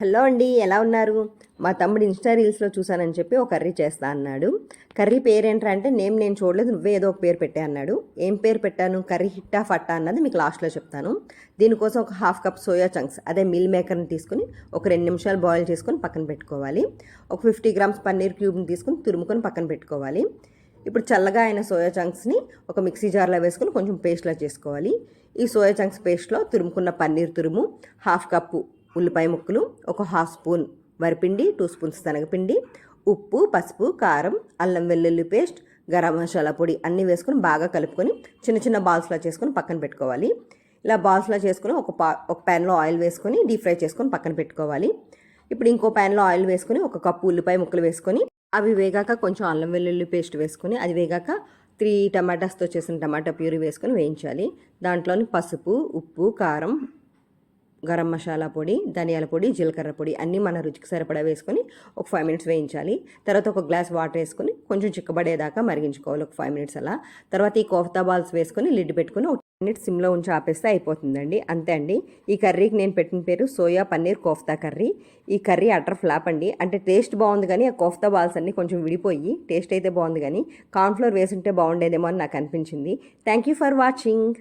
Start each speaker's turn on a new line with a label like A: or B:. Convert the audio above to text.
A: Hello అండి, ఎలా ఉన్నారు? మా తమ్ముడు ఇన్స్టా రీల్స్లో చూసానని చెప్పి ఒక కర్రీ చేస్తా అన్నాడు. కర్రీ పేరేంట్రా అంటే నేను చూడలేదు, నువ్వే ఏదో ఒక పేరు పెట్టే అన్నాడు. ఏం పేరు పెట్టాను? కర్రీ హిట్టా ఫట్టా అన్నది మీకు లాస్ట్లో చెప్తాను. దీనికోసం ఒక హాఫ్ కప్ సోయా చంక్స్, అదే మిల్ మేకర్ని తీసుకుని ఒక 2 నిమిషాలు బాయిల్ చేసుకొని పక్కన పెట్టుకోవాలి. ఒక 50 గ్రామ్స్ పన్నీర్ క్యూబ్ని తీసుకుని తురుముకొని పక్కన పెట్టుకోవాలి. ఇప్పుడు చల్లగా అయిన సోయా చంక్స్ని ఒక మిక్సీ జార్లో వేసుకొని కొంచెం పేస్ట్లా చేసుకోవాలి. ఈ సోయా చంక్స్ పేస్ట్లో తురుముకున్న పన్నీర్ తురుము, హాఫ్ కప్పు ఉల్లిపాయ ముక్కలు, ఒక హాఫ్ స్పూన్ వరిపిండి, 2 స్పూన్స్ శనగపిండి, ఉప్పు, పసుపు, కారం, అల్లం వెల్లుల్లి పేస్ట్, గరం మసాలా పొడి అన్నీ వేసుకొని బాగా కలుపుకొని చిన్న చిన్న బాల్స్లా చేసుకొని పక్కన పెట్టుకోవాలి. ఇలా బాల్స్లా చేసుకొని ఒక ప్యాన్లో ఆయిల్ వేసుకొని డీప్ ఫ్రై చేసుకొని పక్కన పెట్టుకోవాలి. ఇప్పుడు ఇంకో ప్యాన్లో ఆయిల్ వేసుకొని ఒక కప్పు ఉల్లిపాయ ముక్కలు వేసుకొని అవి వేగాక కొంచెం అల్లం వెల్లుల్లి పేస్ట్ వేసుకొని అది వేగాక 3 టమాటాస్తో చేసిన టమాటా ప్యూరీ వేసుకొని వేయించాలి. దాంట్లోని పసుపు, ఉప్పు, కారం, గరం మసాలా పొడి, ధనియాల పొడి, జీలకర్ర పొడి అన్నీ మన రుచికి సరిపడా వేసుకొని ఒక 5 మినిట్స్ వేయించాలి. తర్వాత ఒక గ్లాస్ వాటర్ వేసుకొని కొంచెం చిక్కబడేదాకా మరిగించుకోవాలి ఒక 5 మినిట్స్ అలా. తర్వాత ఈ కోఫ్తా బాల్స్ వేసుకొని లిడ్ పెట్టుకొని ఒక 10 మినిట్స్ సిమ్లో ఉంచి ఆపేస్తే అయిపోతుందండి. అంతే అండి. ఈ కర్రీకి నేను పెట్టిన పేరు సోయా పన్నీర్ కోఫ్తా కర్రీ. ఈ కర్రీ అటర్ ఫ్లాప్ అండి. అంటే టేస్ట్ బాగుంది కానీ ఆ కోఫ్తా బాల్స్ అన్నీ కొంచెం విడిపోయి టేస్ట్ అయితే బాగుంది కానీ కార్న్ఫ్లోర్ వేసుంటే బాగుండేదేమో అని నాకు అనిపించింది. Thank you for watching.